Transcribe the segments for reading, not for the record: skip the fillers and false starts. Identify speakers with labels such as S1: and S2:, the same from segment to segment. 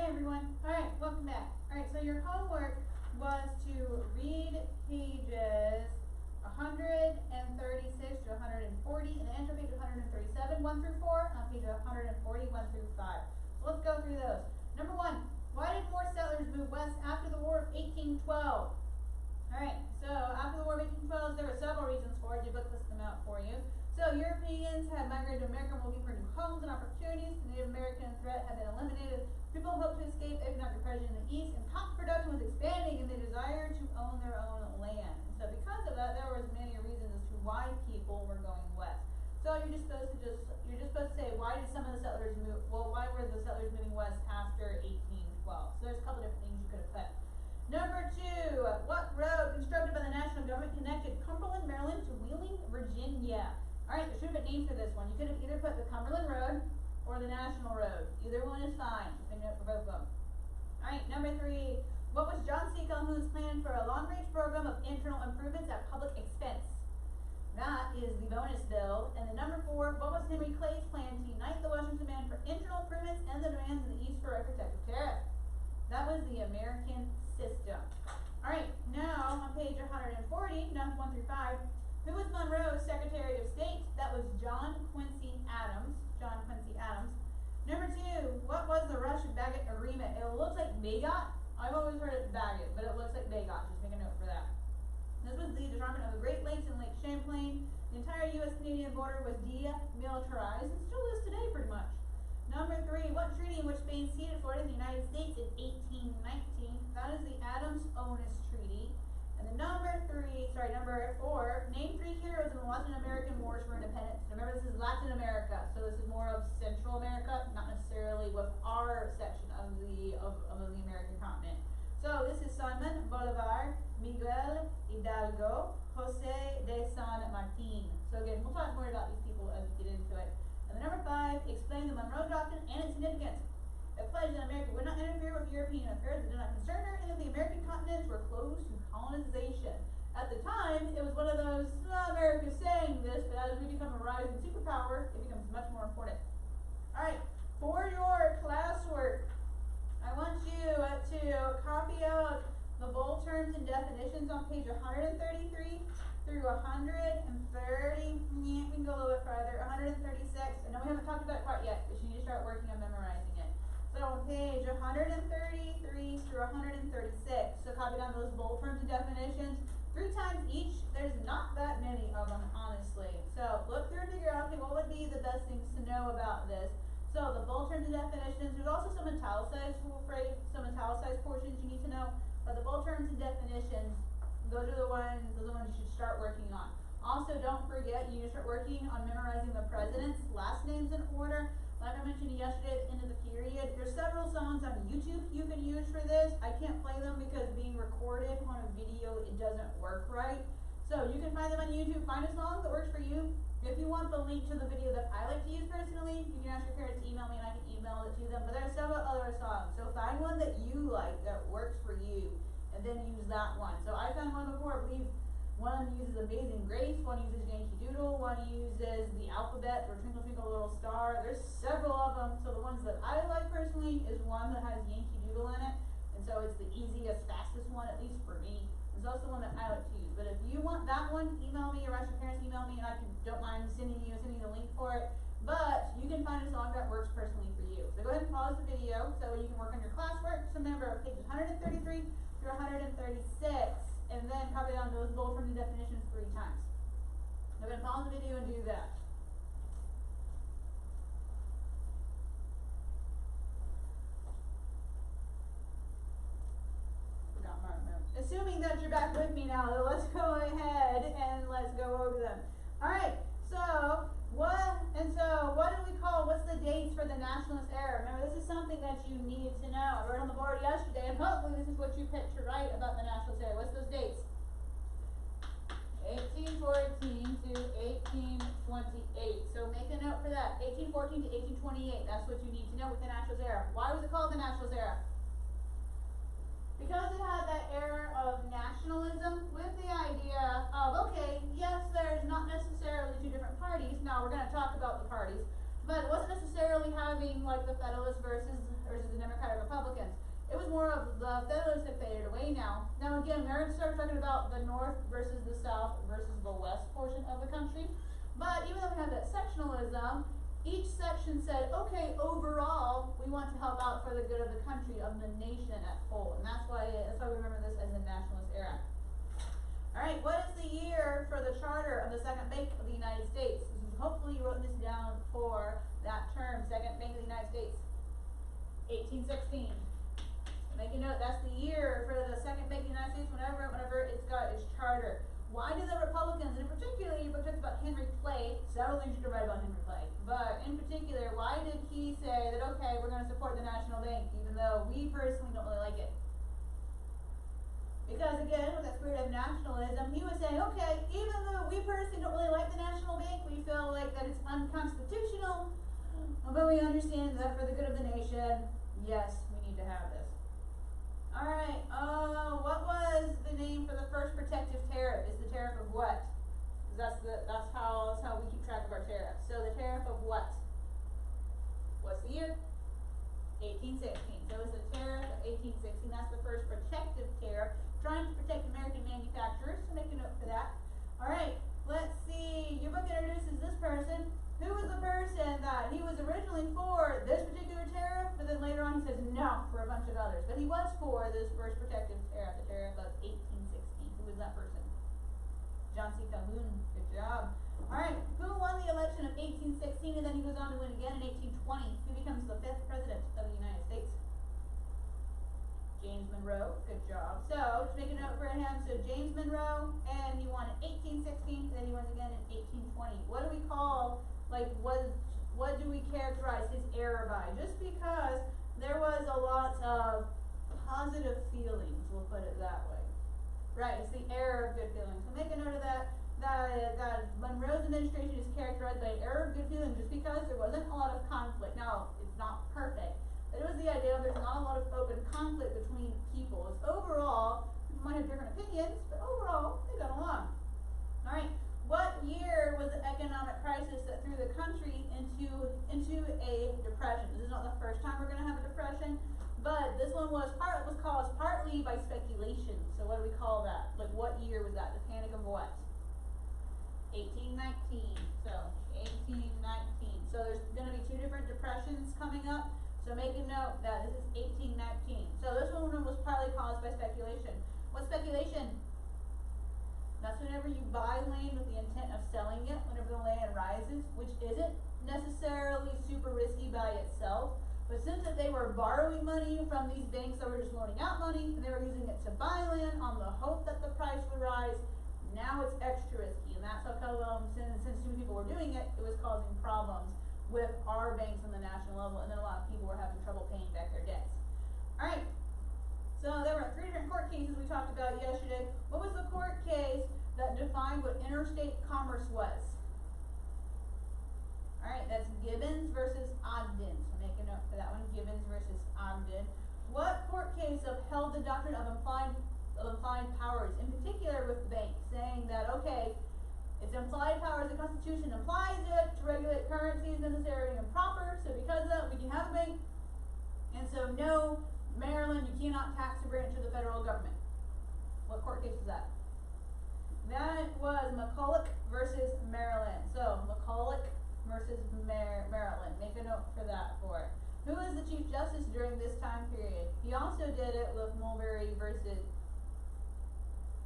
S1: Hey everyone. Alright, welcome back. Alright, so your homework was to read pages 136 to 140 and answer page 137, 1 through 4, on page 140, 1 through 5. So let's go through those. Number 1, why did more settlers move west after the War of 1812? Alright, so after the War of 1812, there were several reasons for it. Your book lists them out for you. So Europeans had migrated to America looking for new homes and opportunities. The Native American threat had been eliminated. People hoped to escape economic depression in the East, and cotton production was expanding, and they desired to own their own land. And so because of that, there was many reasons as to why people were going west. So you're just supposed to say, why did some of the settlers move? Well, why were the settlers moving west after 1812? So there's a couple different things you could have put. Number 2, what road constructed by the national government connected Cumberland, Maryland to Wheeling, Virginia? Alright, there should have been names for this one. You could have either put the Cumberland Road or the National Road. Either one is fine. You can note for both of them. Alright, number 3, what was John C. Calhoun's plan for a long-range program of internal improvements at public expense? That is the bonus bill. And then number 4, what was Henry Clay's plan to unite the Western demand for internal improvements and the demands in the East for a protective tariff? That was the American system. Alright, now on page 140, now 1 through 5, who was Monroe's Secretary of State? That was John Quincy Adams. John Quincy Adams. Number 2, what was the Rush-Bagot Agreement? It looks like Bagot. I've always heard it Bagot, but it looks like Bagot. Just make a note for that. This was the disarmament of the Great Lakes and Lake Champlain. The entire U.S.-Canadian border was demilitarized and still is today pretty much. Number 3, what treaty in which Spain ceded Florida to the United States in 1819? That is the Adams-Onis Treaty. And then number 4, name 3 heroes in the Latin American Wars for Independence. Remember, this is Latin America, so this is more of Central America, not necessarily with our section of the American continent. So this is Simon Bolivar, Miguel Hidalgo, Jose de San Martin. So again, we'll talk more about these people as we get into it. And then number 5, explain the Monroe Doctrine and its significance. It pledged that America would not interfere with European affairs that did not concern her, and that the American continents were closed to colonization. At the time, it was one of those, America's saying this, but as we become a rising superpower, it becomes much more important. Alright, for your classwork, I want you to copy out the bold terms and definitions on page 133 through 130, we can go a little bit farther, 136, I know we haven't talked about it quite yet, but you need to start working on memorizing it. So on page 133 through 136, so copy down those bold terms and definitions 3 times each. There's not that many of them, honestly. So look through and figure out, okay, what would be the best things to know about this? So the bold terms and definitions, there's also some italicized portions you need to know, but the bold terms and definitions, those are the ones you should start working on. Also, don't forget, you need to start working on memorizing the president's last names in order. Like I mentioned yesterday at the end of the period, there's several songs on YouTube you can use for this. I can't play them because being recorded on a video, it doesn't work right. So you can find them on YouTube. Find a song that works for you. If you want the link to the video that I like to use personally, you can ask your parents to email me and I can email it to them. But there are several other songs. So find one that you like, that works for you, and then use that one. So I found one before, I believe one uses Amazing Grace, one uses Yankee Doodle, one uses the alphabet for Twinkle Twinkle Little Star. There's several of them. So the ones that I like personally is one that has Yankee Doodle in it. And so it's the easiest, fastest one, at least for me. It's also the one that I like to use. But if you want that one, email me or ask your parents email me and I don't mind sending you the link for it. But you can find a song that works personally for you. So go ahead and pause the video so you can work on your classwork. So remember, pages 133 through 136. And then copy down those bold terms and definitions 3 times. Go ahead and pause the video and do that. Forgot my note. Assuming that you're back with me now, let's go ahead and let's go over them. Alright, so what do we call, what's the dates for the nationalist era? Remember, this is something that you need to know. I wrote on the board yesterday, and hopefully this is what you picked to write about the nationalist era. What's those dates? 1814 to 1828. So make a note for that. 1814 to 1828. That's what you need to know with the nationalist era. Why was it called the nationalist era? Because it had that era of nationalism with the idea of, okay, yes, there's not necessarily 2 different parties. Now, we're going to talk about the parties. But it wasn't necessarily having having like the Federalists versus the Democratic Republicans. It was more of the Federalists have faded away now. Now again, we're going to start talking about the North versus the South versus the West portion of the country. But even though we have that sectionalism, each section said, okay, overall, we want to help out for the good of the country, of the nation at whole. And that's why we remember this as the nationalist era. Alright, what is the year for the charter of the Second Bank of the United States? Hopefully you wrote this down for that term, Second Bank of the United States. 1816. Make a note, that's the year for the Second Bank of the United States whenever it's got its charter. Why do the Republicans, and in particular, you talked about Henry Clay, several things you could write about Henry Clay, but in particular, why did he say that, okay, we're going to support the National Bank, even though we personally don't really like it? Because again, with that spirit of nationalism, he was saying, okay, even though we personally don't really like the National Bank, we feel like that it's unconstitutional, but we understand that for the good of the nation, yes, we need to have this. Alright, what was the name for the first protective tariff? It's the tariff of what? That's how we keep track of our tariffs. So the tariff of what? What's the year? 1816. So it's the tariff of 1816. That's the first protective tariff, trying to protect American manufacturers. So make a note for that. Alright, let's see. Your book introduces this person. Who was the person that he was originally for this particular tariff, but then later on he says no for a bunch of others. But he was for this first protective tariff, the tariff of 1816. Who was that person? John C. Calhoun. Good job. Alright, who won the election of 1816 and then he goes on to win again in 1820? Who becomes the 5th president of the United States? James Monroe. Good job. So, just make a note for him. So, James Monroe, and he won in 1816, then he wins again in 1820. What do we call, what do we characterize his era by? Just because there was a lot of positive feelings, we'll put it that way. Right, it's the era of good feelings. So make a note of that Monroe's administration is characterized by an era of good feelings just because there wasn't a lot of conflict. Now, it's not perfect. It was the idea that there's not a lot of open conflict between people. It's overall, people might have different opinions, but overall, they got along. Alright, what year was the economic crisis that threw the country into a depression? This is not the first time we're going to have a depression, but this one was caused partly by speculation. So what do we call that? Like, what year was that? The Panic of what? 1819. So 1819. So there's going to be two different depressions coming up. So make a note that this is 1819. So this one was partly caused by speculation. What's speculation? That's whenever you buy land with the intent of selling it whenever the land rises, which isn't necessarily super risky by itself. But since that they were borrowing money from these banks that were just loaning out money, and they were using it to buy land on the hope that the price would rise, now it's extra risky. And that's how since too many people were doing it, it was causing problems with our banks on the national level, and then a lot of people were having trouble paying back their debts. Alright, so there were 3 different court cases we talked about yesterday. What was the court case that defined what interstate commerce was? Alright, that's Gibbons versus Ogden. So make a note for that one, Gibbons versus Ogden. What court case upheld the doctrine of implied powers, in particular with banks, saying that, okay, it's implied powers, the Constitution implies it to regulate currencies necessary and proper, so because of that, we can have a bank. And so, no, Maryland, you cannot tax a branch of the federal government. What court case was that? That was McCulloch versus Maryland. So, McCulloch versus Maryland. Make a note for that for it. Who was the Chief Justice during this time period? He also did it with Mulberry versus,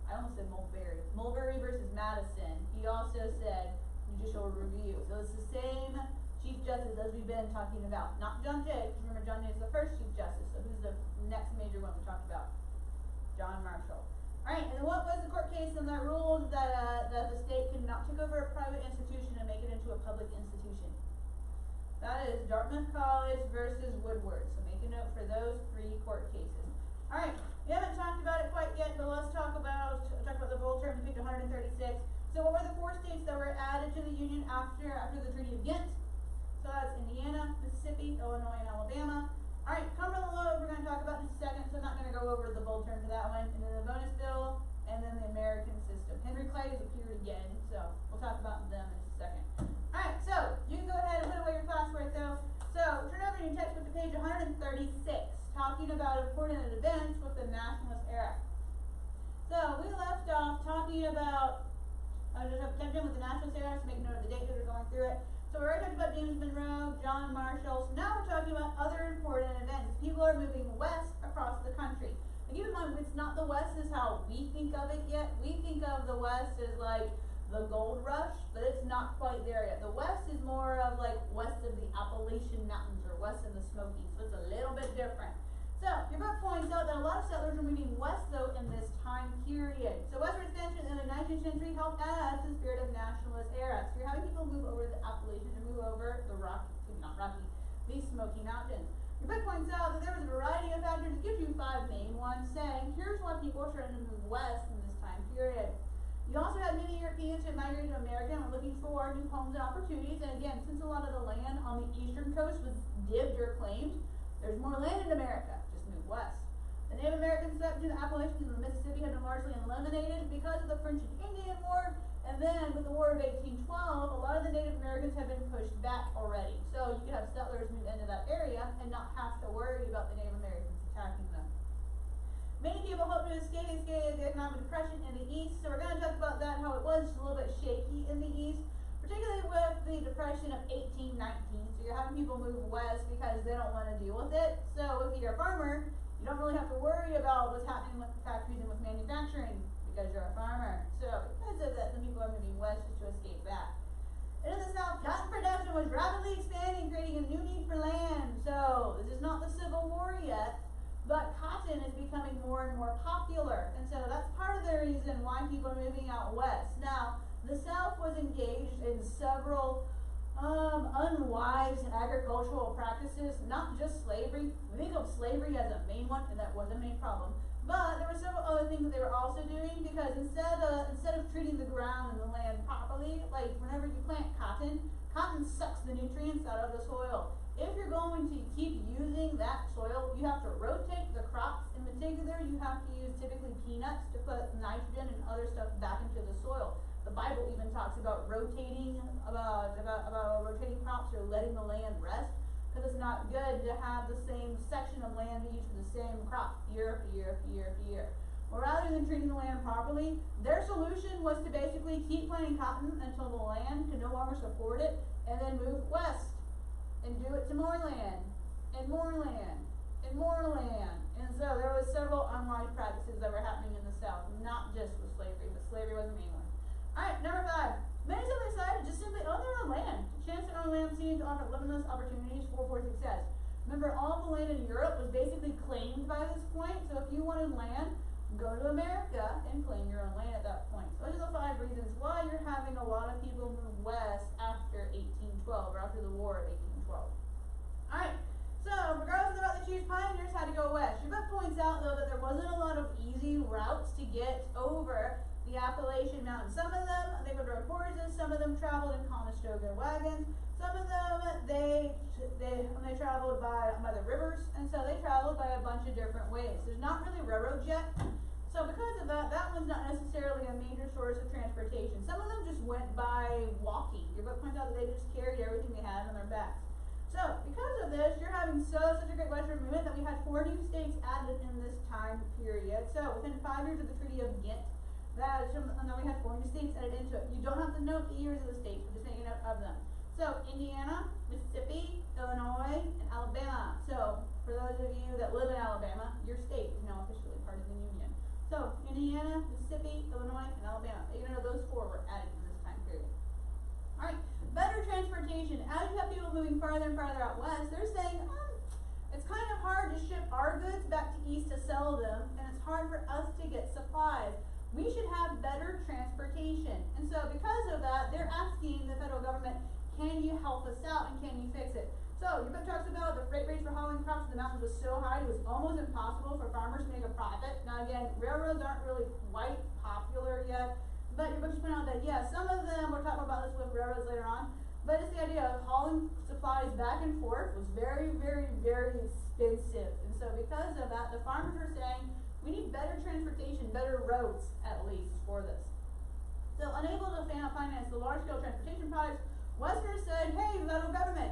S1: I almost said Mulberry. Mulberry versus Madison. He also said judicial review. So it's the same Chief Justice as we've been talking about. Not John Jay, because remember John Jay is the first Chief Justice. So who's the next major one we talked about? John Marshall. Alright, and what was the court case and that ruled that the state could not take over a private institution and make it into a public institution? That is Dartmouth College versus Woodward. So make a note for those 3 court cases. Alright, we haven't talked about it quite yet, but let's talk about the bold terms. We picked 136. So what were the 4 states that were added to the Union after the Treaty of Ghent? So that's Indiana, Mississippi, Illinois, and Alabama. Alright, Cumberland Load we're going to talk about in just a second, so I'm not going to go over the bold term for that one. And then the bonus bill, and then the American system. Henry Clay has appeared again, so we'll talk about them in just a second. Alright, so you can go ahead and put away your classwork though. So turn over about, I just have checked in with the National Service to make note of the date that we're going through it. So we already talked about James Monroe, John Marshall. So now we're talking about other important events. People are moving west across the country. And keep in mind, it's not the West is how we think of it yet. We think of the West as like the gold rush, but it's not quite there yet. The West is more of like west of the Appalachian Mountains or west of the Smokies, so it's a little bit different. So your book points out that a lot of settlers were moving west though in this time period. So westward expansion in the 19th century helped add to the spirit of nationalist era. So you're having people move over the Appalachian and move over the the Smoky Mountains. Your book points out that there was a variety of factors. It gives you 5 main ones, saying here's why people are starting to move west in this time period. You also had many Europeans who migrated to America and were looking for new homes and opportunities. And again, since a lot of the land on the eastern coast was dibbed or claimed, there's more land in America. Just move west. The Native Americans that to the Appalachians and the Mississippi had been largely eliminated because of the French and Indian War. And then with the War of 1812, a lot of the Native Americans had been pushed back already. So you could have settlers move into that area and not have to worry about the Native Americans attacking them. Many people hope to escape the economic depression in the East, so we're going to talk about that, how it was just a little bit shaky in the East, particularly with the depression of 1819. So you're having people move west because they don't want to deal with it. So if you're a farmer, you don't really have to worry about what's happening with factories and with manufacturing because you're a farmer. So because of that, the people are moving west just to escape that. And in the South, cotton production was rapidly expanding, creating a new need for land. So this is not the Civil War yet, but cotton is becoming more and more popular. And so that's part of the reason why people are moving out west. Now, the South was engaged in several unwise agricultural practices, not just slavery. We think of slavery as a main one, and that was a main problem. But there were several other things that they were also doing, because instead of treating the ground and the land properly, like whenever you plant cotton, cotton sucks the nutrients out of the soil. If you're going to keep using that soil, you have to rotate the crops. In particular, you have to use typically peanuts to put nitrogen and other stuff back into the soil. The Bible even talks about rotating, about rotating crops or letting the land rest, because it's not good to have the same section of land be used for the same crop year after year after year after year. Well, rather than treating the land properly, their solution was to basically keep planting cotton until the land could no longer support it, and then move west and do it to more land, and more land, and more land. And so there was several unwise practices that were happening in the South, not just with slavery, but slavery was the main one. Alright, number 5. Many settlers decided to just simply own their own land. Chance to own land seemed to offer limitless opportunities for success. Remember, all the land in Europe was basically claimed by this point, so if you wanted land, go to America and claim your own land at that point. So those are the 5 reasons why you're having a lot of people move west after 1812, or after the War of 1812. Alright, so regardless of the route they choose, pioneers had to go west. Your book points out, though, that there wasn't a lot of easy routes to get over the Appalachian Mountains. Some of them, they would rode horses, some of them traveled in Conestoga wagons, some of them, they traveled by the rivers, and so they traveled by a bunch of different ways. There's not really railroads yet, so because of that, that was not necessarily a major source of transportation. Some of them just went by walking. Your book points out that they just carried everything they had on their backs. So, because of this, you're having such a great western movement that we had 4 new states added in this time period. So, within 5 years of the Treaty of Ghent, and then we had 4 new states added into it. You don't have to note the years of the states, but just make a note of them. So, Indiana, Mississippi, Illinois, and Alabama. So, for those of you that live in Alabama, your state is now officially part of the Union. So, Indiana, Mississippi, Illinois, and Alabama. You know, those 4 were added in this time period. Alright, better transportation. As you have people moving farther and farther out west, they're saying, it's kind of hard to ship our goods back to east to sell them, and it's hard for us to get supplies. We should have better transportation. And so because of that, they're asking the federal government, can you help us out and can you fix it? So your book talks about the freight rates for hauling crops to the mountains was so high it was almost impossible for farmers to make a profit. Now again, railroads aren't really quite popular yet, but your book just pointed out that yeah, some of them, we'll talk about this with railroads later on, but it's the idea of hauling supplies back and forth was very, very, very expensive. And so because of that, the farmers are saying, we need better transportation, better roads at least for this. So unable to finance the large-scale transportation projects, Westerners said, hey, federal government,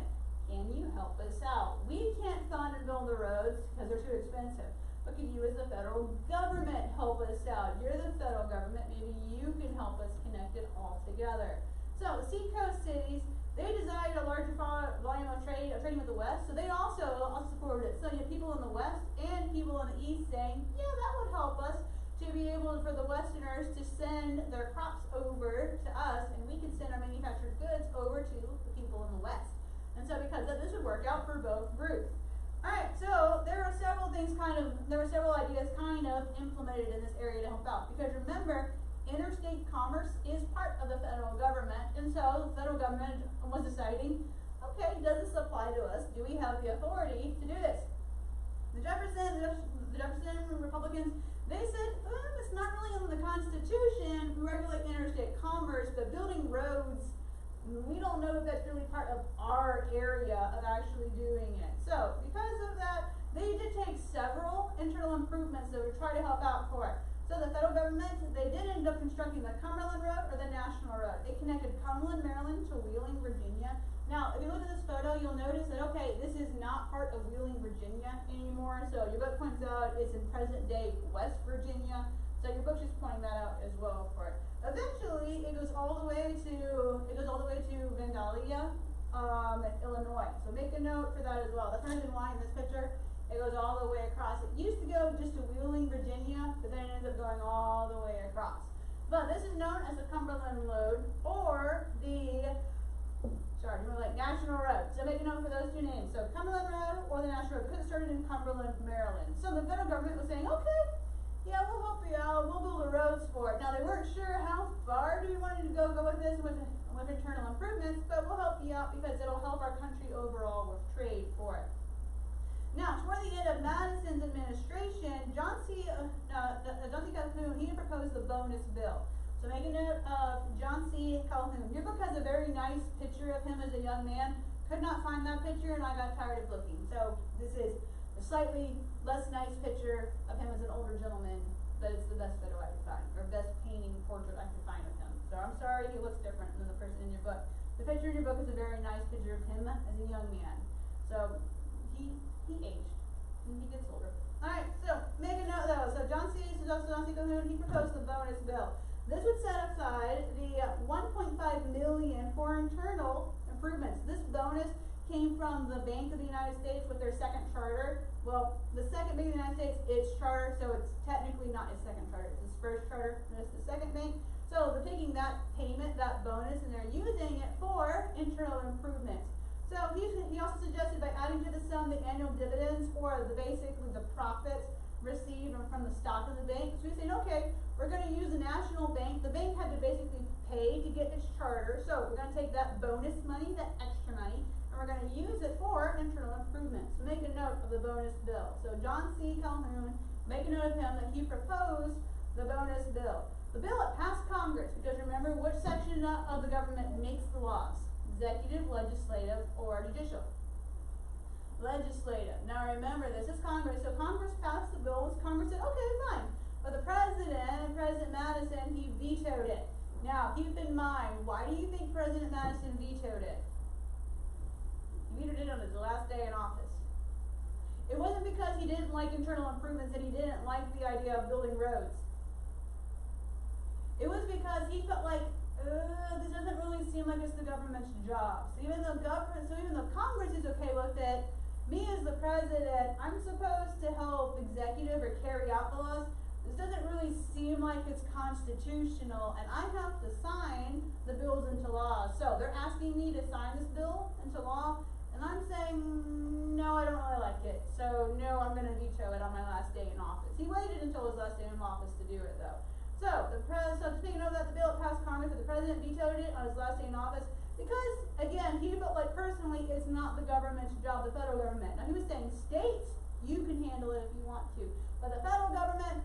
S1: can you help us out? We can't fund and build the roads because they're too expensive. but can you as the federal government help us out? You're the federal government, maybe you can help us connect it all together. So the seacoast cities, they desired a larger volume of trading with the West, so they also supported it. So you have people in the West and people in the East saying, yeah, that would help us to be able for the Westerners to send their crops over to us, and we can send our manufactured goods over to the people in the West. And so because of this would work out for both groups. Alright, so there were several ideas kind of implemented in this area to help out. Because remember, interstate commerce is part of the federal government, and so the federal government was deciding, okay, does this apply to us? Do we have the authority to do this? The Jefferson Republicans, they said, it's not really in the Constitution, we regulate interstate commerce, but building roads, we don't know if that's really part of our area of actually doing it. So, because of that, they did take several internal improvements that would try to help out for it. So the federal government, they did end up constructing the Cumberland Road or the National Road. It connected Cumberland, Maryland to Wheeling, Virginia. Now, if you look at this photo, you'll notice that, okay, this is not part of Wheeling, Virginia anymore. So your book points out it's in present day West Virginia. So your book's just pointing that out as well for it. Eventually, it goes all the way to Vandalia, Illinois. So make a note for that as well. That's the reason why in this picture it goes all the way across. It used to go just to Wheeling, Virginia, but then it ends up going all the way across. But this is known as the Cumberland Road or the National Road. So make a note for those two names. So Cumberland Road or the National Road, because it started in Cumberland, Maryland. So the federal government was saying, okay, yeah, we'll help you out, we'll build the roads for it. Now they weren't sure how far do we want to go with this with internal improvements, but we'll help you out because it'll help our country overall with trade for it. Now, toward the end of Madison's administration, John C. Calhoun, he proposed the bonus bill. So make a note of John C. Calhoun. Your book has a very nice picture of him as a young man. Could not find that picture and I got tired of looking. So this is a slightly less nice picture of him as an older gentleman, but it's the best photo I could find, or best painting portrait I could find of him. So I'm sorry he looks different than the person in your book. The picture in your book is a very nice picture of him as a young man. So he aged, and he gets older. Alright, so make a note though. So John C. Calhoun, he proposed the bonus bill. This would set aside the $1.5 million for internal improvements. This bonus came from the Bank of the United States with their second charter. Well, the second Bank of the United States, its charter, so it's technically not its second charter, it's its first charter, and it's the second bank. So they're taking that payment, that bonus, and they're using it for internal improvements. So he also suggested by adding to the sum the annual dividends or basically the profits received from the stock of the bank. So he's saying, okay, we're going to use the national bank. The bank had to basically pay to get its charter, so we're going to take that bonus money, that extra money, and we're going to use it for internal improvements. So make a note of the bonus bill. So John C. Calhoun, make a note of him that he proposed the bonus bill. The bill, it passed Congress, because remember, which section of the government makes the laws? Executive, legislative, or judicial? Legislative. Now remember, this is Congress, so Congress passed the bill. Congress said, okay, fine. But the President Madison, he vetoed it. Now, keep in mind, why do you think President Madison vetoed it? He vetoed it on his last day in office. It wasn't because he didn't like internal improvements and he didn't like the idea of building roads. It was because he felt like, this doesn't really seem like it's the government's job. So even though Congress is okay with it, me as the president, I'm supposed to help executive or carry out the laws. This doesn't really seem like it's constitutional, and I have to sign the bills into law. So they're asking me to sign this bill into law, and I'm saying, no, I don't really like it. So no, I'm going to veto it on my last day in office. He waited until his last day in office to do it, though. So speaking of that, the bill passed Congress, but the president vetoed it on his last day in office because, again, he felt like personally it's not the government's job, the federal government. Now he was saying states, you can handle it if you want to, but the federal government,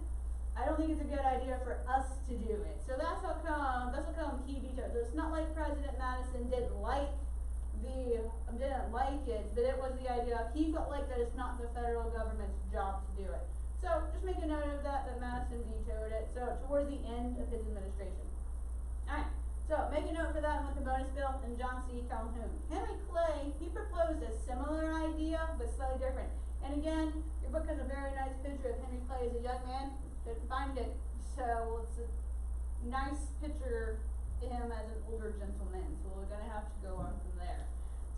S1: I don't think it's a good idea for us to do it. So that's how come he vetoed. So it's not like President Madison didn't like it, but it was the idea he felt like that it's not the federal government's job to do it. So just make a note of that Madison vetoed it. So toward the end of his administration. Alright, so make a note for that with the bonus bill and John C. Calhoun. Henry Clay, he proposed a similar idea, but slightly different. And again, your book has a very nice picture of Henry Clay as a young man. Couldn't find it, so it's a nice picture of him as an older gentleman. So we're gonna have to go on from there.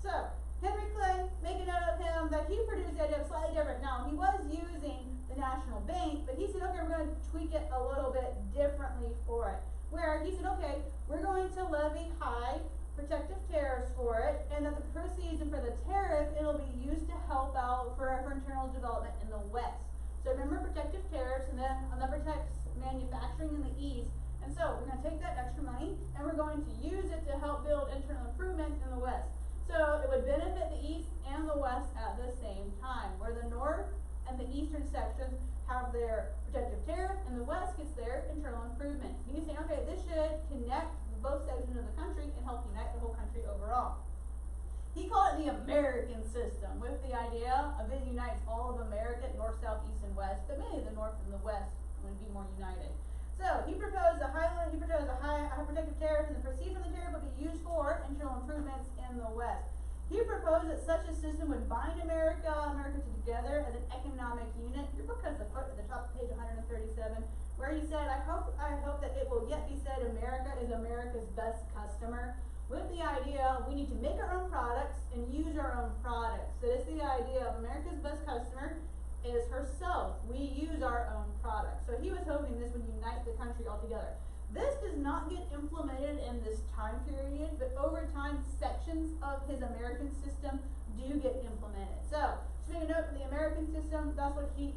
S1: So Henry Clay, make a note of him that he produced the idea of slightly different. Now he was using the National Bank, but he said, okay, we're gonna tweak it a little bit differently for it. Where he said, okay, we're going to levy high protective tariffs for it, and that the proceeds and for the tariff, it'll be used to help out for internal development in the West. So remember protective tariffs, and then that protects manufacturing in the East. And so we're going to take that extra money, and we're going to use it to help build internal improvements in the West. So it would benefit the East and the West at the same time, where the North and the Eastern sections have their protective tariff, and the West gets their internal improvement. You can say, okay, this should connect both sections of the country and help unite the whole country overall. He called it the American system, with the idea of it unites all of America, North, South, East, and West, but mainly the North and the West would be more united. So he proposed a high protective tariff, and the proceeds from the tariff would be used for internal improvements in the West. He proposed that such a system would bind America together as an economic unit. Your book has a foot at the top of page 137, where he said, I hope that it will yet be said America is America's best customer, with the idea we need to make our own products and use our own products. So it's the idea of America's best customer is herself. We use our own products. So he was hoping this would unite the country altogether. This does not get implemented in this time period, but over time, sections of his American system do get implemented. So, just make a note of the American system. That's what he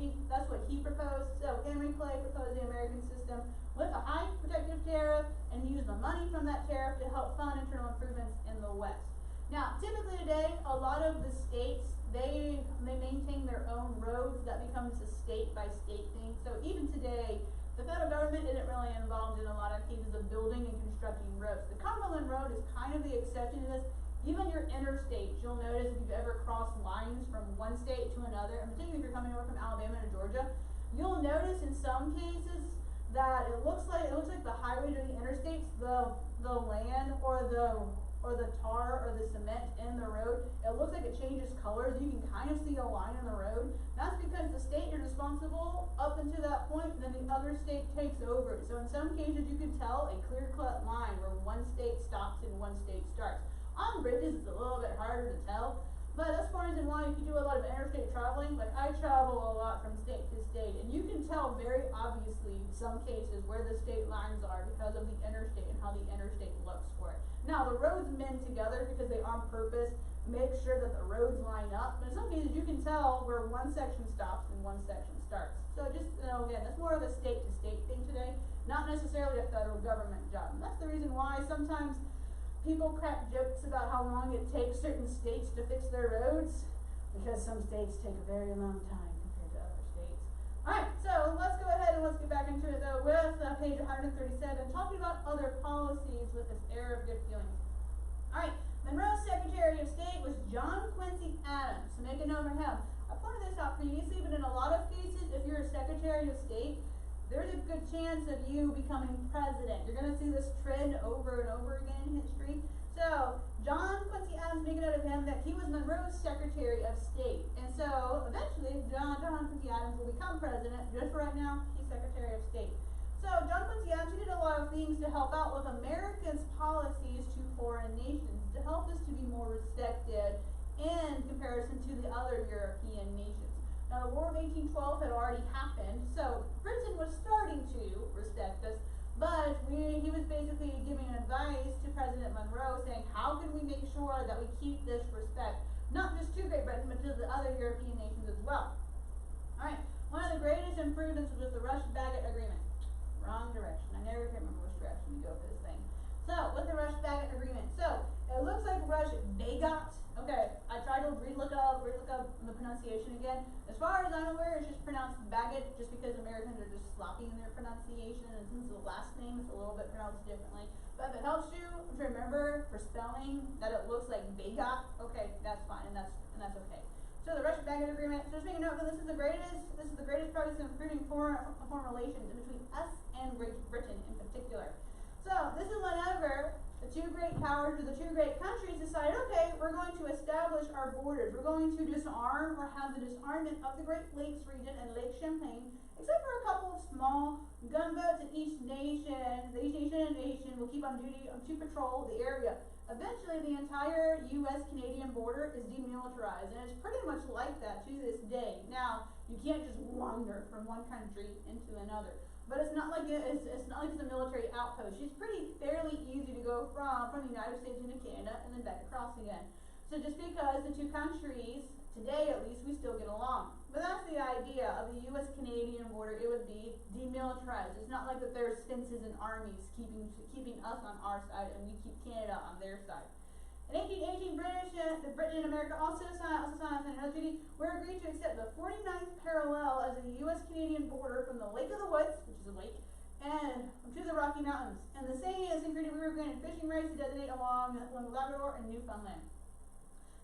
S1: proposed. So, Henry Clay proposed the American system with a high protective tariff and use the money from that tariff to help fund internal improvements in the West. Now, typically today, a lot of the states they maintain their own roads. That becomes a state by state thing. So, even today, the federal government isn't really involved in a lot of cases of building and constructing roads. The Cumberland Road is kind of the exception to this. Even your interstates, you'll notice if you've ever crossed lines from one state to another, and particularly if you're coming over from Alabama to Georgia, you'll notice in some cases that it looks like the highway to the interstates, the land or the tar or the cement in the road, it looks like it changes colors. You can kind of see a line in the road. That's because the state is responsible up until that point, and then the other state takes over. So in some cases you can tell a clear-cut line where one state stops and one state starts. On bridges it's a little bit harder to tell, but that's one reason why if you do a lot of interstate traveling, like I travel a lot from state to state, and you can tell very obviously in some cases where the state lines are because of the interstate and how the interstate looks for it. Now the roads mend together because they on purpose make sure that the roads line up, but in some cases you can tell where one section stops and one section starts. So just, again, that's more of a state to state thing today, not necessarily a federal government job. And that's the reason why sometimes people crack jokes about how long it takes certain states to fix their roads, because some states take a very long time compared to other states. Alright, so let's go ahead and let's get back into it though with page 137, talking about other policies with this air of good feelings. Alright, Monroe's Secretary of State was John Quincy Adams, so make a note of him. I pointed this out previously, but in a lot of cases, if you're a Secretary of State, there's a good chance of you becoming president. You're going to see this trend over and over again in history. So, John Quincy Adams, make a note of him that he was Monroe's Secretary of State. And so, eventually, John Quincy Adams will become president. Just for right now, he's Secretary of State. So, John Quincy Adams, he did a lot of things to help out with America's policies to foreign nations, to help us to be more respected in comparison to the other European nations. Now, the War of 1812 had already happened, so Britain was starting to respect us, but he was basically giving advice to President Monroe saying, how can we make sure that we keep this respect, not just to Great Britain, but to the other European nations as well. Alright, one of the greatest improvements was the Rush-Bagot Agreement. Wrong direction. I never can remember which direction to go for this thing. So, with the Rush-Bagot Agreement. So, it looks like Rush-Bagot. Okay, I tried to relook up the pronunciation again. As far as I'm aware, it's just pronounced Bagot, just because Americans are just sloppy in their pronunciation, and since the last name is a little bit pronounced differently. But if it helps you to remember for spelling that it looks like Bagot, okay, that's fine, and that's okay. So the Rush-Bagot Agreement, just make a note that this is the greatest progress in improving foreign relations between us and Great Britain in particular. So this is whenever the two great powers, or the two great countries, decided, okay, we're going to establish our borders. We're going to disarm or have the disarmament of the Great Lakes region and Lake Champlain, except for a couple of small gunboats in each nation. Each nation will keep on duty to patrol the area. Eventually, the entire U.S.-Canadian border is demilitarized, and it's pretty much like that to this day. Now, you can't just wander from one country into another, but it's not like it's not like it's a military outpost. It's fairly easy to go from the United States into Canada and then back across again. So just because the two countries, today at least, we still get along. But that's the idea of the U.S.-Canadian border. It would be demilitarized. It's not like that there's fences and armies keeping us on our side and we keep Canada on their side. In 1818, Britain and America also signed another treaty. We're agreed to accept the 49th parallel as the U.S.-Canadian border from the Lake of the Woods, which is a lake, and to the Rocky Mountains. And the same treaty, we were granted fishing rights to designate along Labrador and Newfoundland.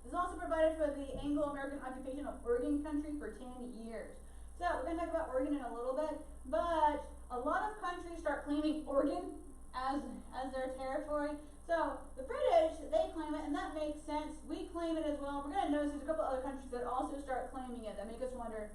S1: This also provided for the Anglo-American occupation of Oregon country for 10 years. So we're going to talk about Oregon in a little bit, but a lot of countries start claiming Oregon as their territory. So the British, they claim it, and that makes sense. We claim it as well. We're going to notice there's a couple other countries that also start claiming it that make us wonder,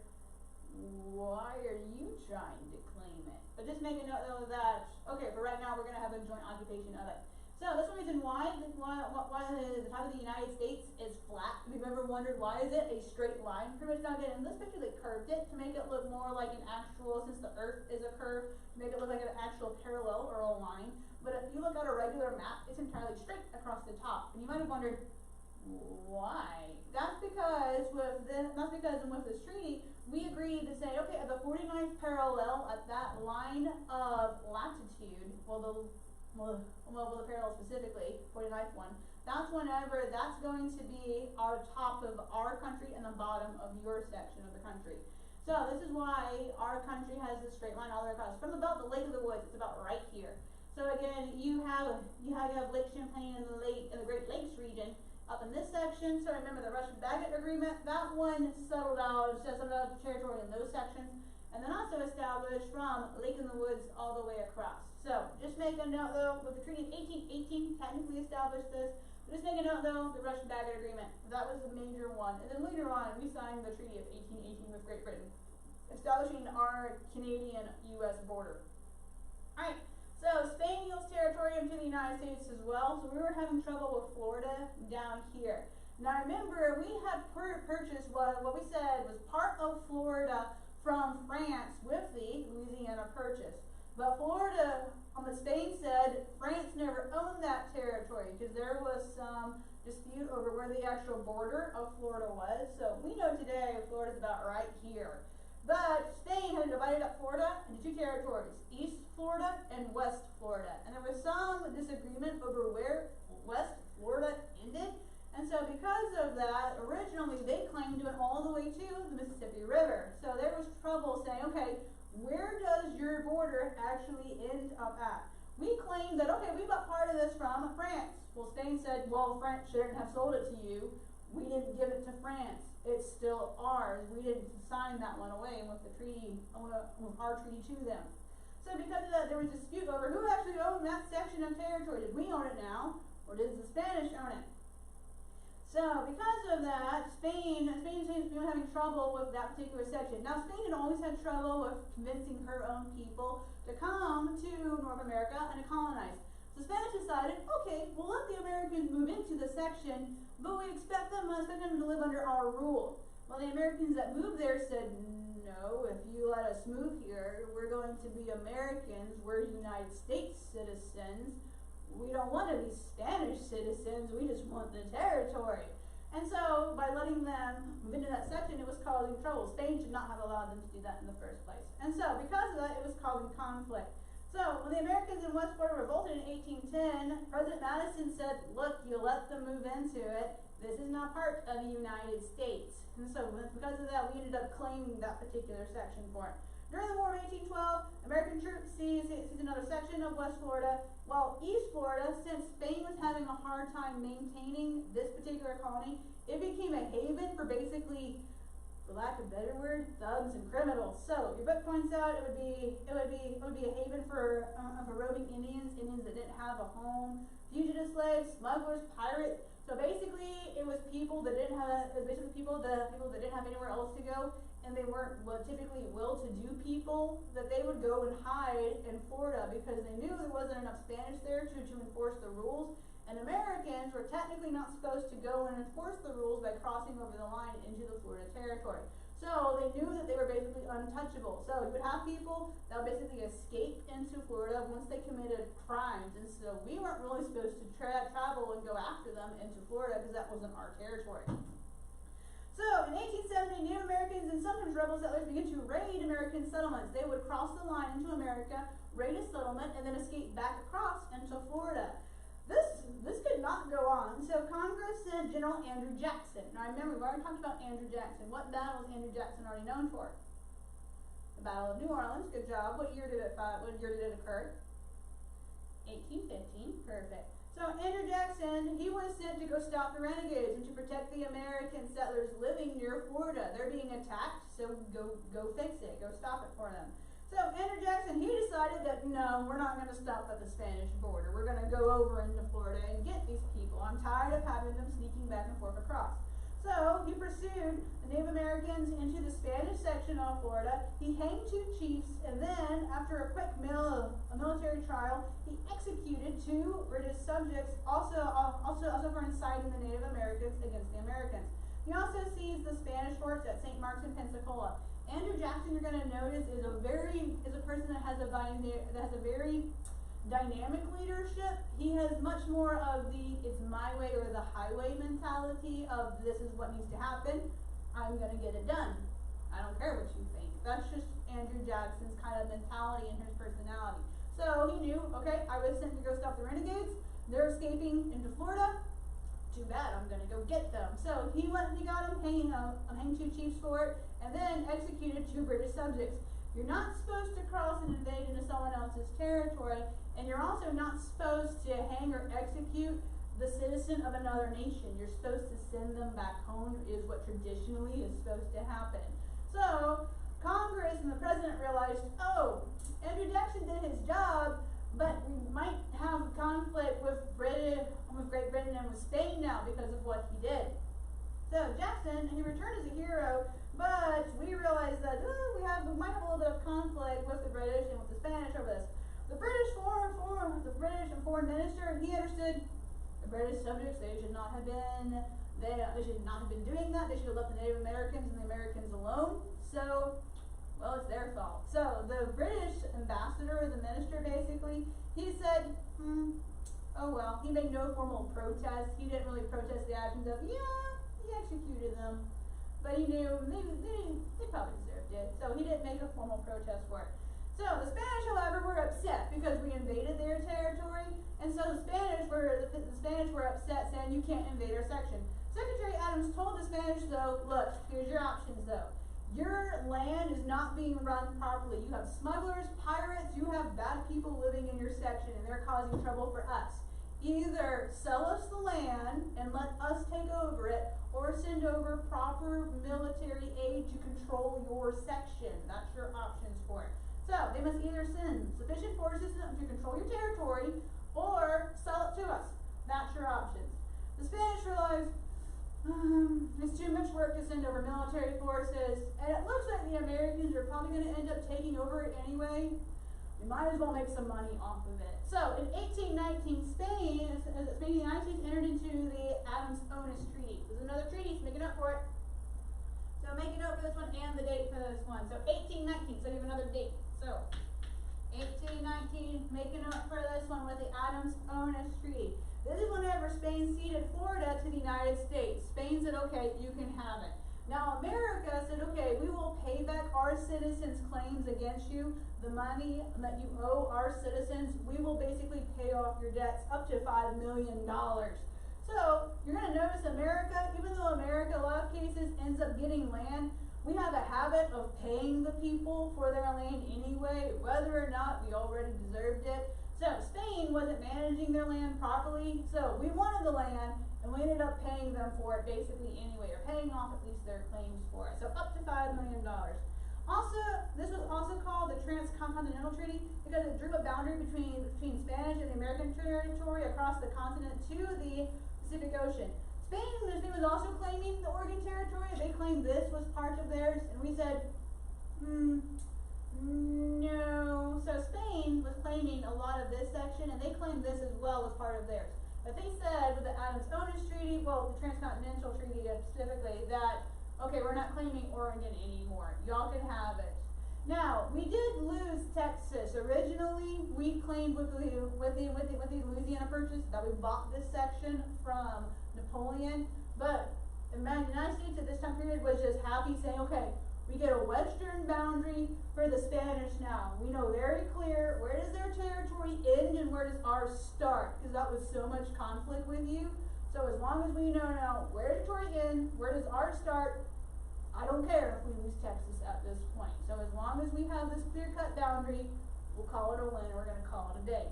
S1: why are you trying to claim it? But just make a note though that, okay, for right now we're going to have a joint occupation of it. So that's the reason why the top of the United States is flat. If you've ever wondered why is it a straight line, pretty much not it. In this picture they curved it to make it look more like an actual, since the earth is a curve, to make it look like an actual parallel or a line. But if you look at a regular map, it's entirely straight across the top. And you might have wondered, why? That's because with this treaty, we agreed to say, okay, at the 49th parallel, at that line of latitude, well, the parallel specifically, 49th one, that's going to be our top of our country and the bottom of your section of the country. So this is why our country has this straight line all the way across. From about the Lake of the Woods, it's about right here. So again, you have Lake Champlain and the Great Lakes region up in this section. So remember the Rush-Bagot Agreement, that one settled out territory in those sections, and then also established from Lake in the Woods all the way across. So just make a note though, with the Treaty of 1818 technically established this. Just make a note though, the Rush-Bagot Agreement, that was the major one. And then later on, we signed the Treaty of 1818 with Great Britain, establishing our Canadian-U.S. border. Alright, so Spain yields territory into the United States as well. So we were having trouble with Florida down here. Now remember, we had purchased what we said was part of Florida from France with the Louisiana Purchase. But Florida, Spain said France never owned that territory because there was some dispute over where the actual border of Florida was. So we know today Florida's about right here. But Spain had divided up Florida into two territories, East Florida and West Florida. And there was some disagreement over where West Florida ended. And so because of that, originally they claimed it all the way to the Mississippi River. So there was trouble saying, okay, where does your border actually end up at? We claimed that, okay, we got part of this from France. Well, Spain said, well, France shouldn't have sold it to you. We didn't give it to France. It's still ours. We didn't sign that one away with the treaty, with our treaty to them. So because of that, there was a dispute over who actually owned that section of territory. Did we own it now, or did the Spanish own it? So because of that, Spain seems to be having trouble with that particular section. Now Spain had always had trouble with convincing her own people to come to North America and to colonize. So Spanish decided, okay, we'll let the Americans move into the section, but we expect them to live under our rule. Well, the Americans that moved there said, no, if you let us move here, we're going to be Americans, we're United States citizens. We don't want to be Spanish citizens, we just want the territory. And so, by letting them move into that section, it was causing trouble. Spain should not have allowed them to do that in the first place. And so, because of that, it was causing conflict. So, when the Americans in West Florida revolted in 1810, President Madison said, look, you let them move into it. This is not part of the United States. And so, because of that, we ended up claiming that particular section for it. During the War of 1812, American troops seized another section of West Florida, while East Florida, since Spain was having a hard time maintaining this particular colony, it became a haven for basically for lack of a better word, thugs and criminals. So your book points out it would be a haven for roving Indians that didn't have a home, fugitive slaves, smugglers, pirates. So basically, it was people that didn't have people that didn't have anywhere else to go, and they weren't typically well-to-do people, that they would go and hide in Florida because they knew there wasn't enough Spanish there to enforce the rules. And Americans were technically not supposed to go and enforce the rules by crossing over the line into the Florida territory. So they knew that they were basically untouchable. So you would have people that would basically escape into Florida once they committed crimes. And so we weren't really supposed to travel and go after them into Florida because that wasn't our territory. So in 1870, Native Americans and sometimes rebel settlers began to raid American settlements. They would cross the line into America, raid a settlement, and then escape back across into Florida. This could not go on. So Congress sent General Andrew Jackson. Now remember, we've already talked about Andrew Jackson. What battle was Andrew Jackson already known for? The Battle of New Orleans. Good job. What year did it occur? 1815. Perfect. So Andrew Jackson, he was sent to go stop the renegades and to protect the American settlers living near Florida. They're being attacked, so go fix it. Go stop it for them. So Andrew Jackson, he decided that no, we're not going to stop at the Spanish border. We're going to go over into Florida and get these people. I'm tired of having them sneaking back and forth across. So he pursued the Native Americans into the Spanish section of Florida. He hanged 2 chiefs, and then after a quick military trial, he executed 2 British subjects, also for inciting the Native Americans against the Americans. He also seized the Spanish forts at St. Mark's in Pensacola. Andrew Jackson, you're going to notice, is a person that has a very dynamic leadership. He has much more of the it's my way or the highway mentality of this is what needs to happen. I'm going to get it done. I don't care what you think. That's just Andrew Jackson's kind of mentality and his personality. So he knew, okay, I was sent to go stop the renegades. They're escaping into Florida. Too bad, I'm going to go get them. So he got him, hanged 2 chiefs for it, and then executed 2 British subjects. You're not supposed to cross and invade into someone else's territory, and you're also not supposed to hang or execute the citizen of another nation. You're supposed to send them back home, is what traditionally is supposed to happen. So Congress and the president realized, oh, Andrew Jackson did his job, but we might have conflict with Great Britain and with Spain now because of what he did. So Jackson, he returned as a hero, but we realized that we might have a little bit of conflict with the British and with the Spanish over this. The British and foreign minister, he understood the British subjects, they should not have been doing that. They should have left the Native Americans and the Americans alone. So, well, it's their fault. So the British ambassador, the minister basically, he said, oh well, he made no formal protest. He didn't really protest the actions of, he executed them. But he knew they probably deserved it. So he didn't make a formal protest for it. So the Spanish, however, were upset because we invaded their territory. And so the Spanish were upset, saying you can't invade our section. Secretary Adams told the Spanish, though, look, here's your options, though. Your land is not being run properly. You have smugglers, pirates, you have bad people living in your section, and they're causing trouble for us. Either sell us the land and let us take over it, or send over proper military aid to control your section. That's your options for it. So they must either send sufficient forces to control your territory, or sell it to us. That's your options. The Spanish realized, it's too much work to send over military forces, and it looks like the Americans are probably going to end up taking over it anyway. We might as well make some money off of it. So in 1819, Spain and the United States entered into the Adams-Onis Treaty. There's another treaty, so make it up for it. So make a note for this one and the date for this one. So 1819, so you have another date. So 1819, make a note for this one with the Adams-Onis Treaty. This is whenever Spain ceded Florida to the United States. Spain said, okay, you can have it. Now America said, okay, we will pay back our citizens' claims against you. The money that you owe our citizens, we will basically pay off your debts up to $5 million. So you're going to notice America, even though America, a lot of cases, ends up getting land, we have a habit of paying the people for their land anyway, whether or not we already deserved it. So Spain wasn't managing their land properly, so we wanted the land, and we ended up paying them for it basically anyway, or paying off at least their claims for it. So up to $5 million. Also, this was also called the Transcontinental Treaty because it drew a boundary between Spanish and the American territory across the continent to the Pacific Ocean. Spain was also claiming the Oregon Territory. They claimed this was part of theirs, and we said, no. So Spain was claiming a lot of this section, and they claimed this as well as part of theirs. But they said with the Adams-Onis Treaty, well, the Transcontinental Treaty specifically, that okay, we're not claiming Oregon anymore. Y'all can have it. Now, we did lose Texas. Originally, we claimed with the Louisiana Purchase that we bought this section from Napoleon, but the United States at this time period was just happy saying, okay, we get a western boundary for the Spanish now. We know very clear where does their territory end and where does ours start, because that was so much conflict with you. So as long as we know now where does territory end, where does ours start, I don't care if we lose Texas at this point. So as long as we have this clear-cut boundary, we'll call it a win, and we're going to call it a day.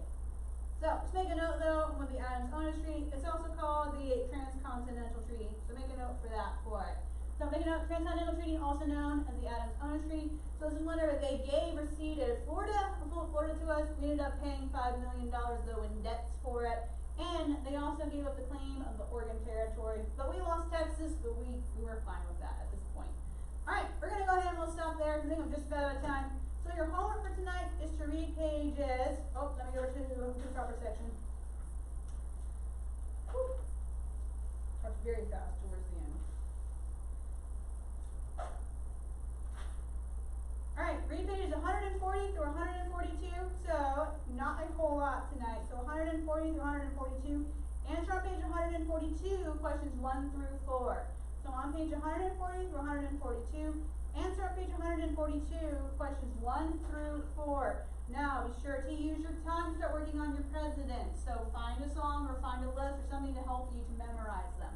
S1: So just make a note though, with the Adams-Onis Treaty, it's also called the Transcontinental Treaty. So make a note for that for it. So make a note, Transcontinental Treaty, also known as the Adams-Onis Treaty. So this is whenever they gave or ceded Florida to us. We ended up paying $5 million though in debts for it. And they also gave up the claim of the Oregon Territory. But we lost Texas, but we were fine with that at this point. Alright, we're going to go ahead and we'll stop there. I think I'm just about out of time. So your homework for tonight is to read pages, let me go to the proper section. Whew. That's very fast towards the end. Alright, read pages 140 through 142, so not a whole lot tonight. So 140 through 142. Answer on page 142, questions 1 through 4. So on page 140 through 142, answer on page 142, questions 1 through 4. Now, be sure to use your time to start working on your presidents. So find a song or find a list or something to help you to memorize them.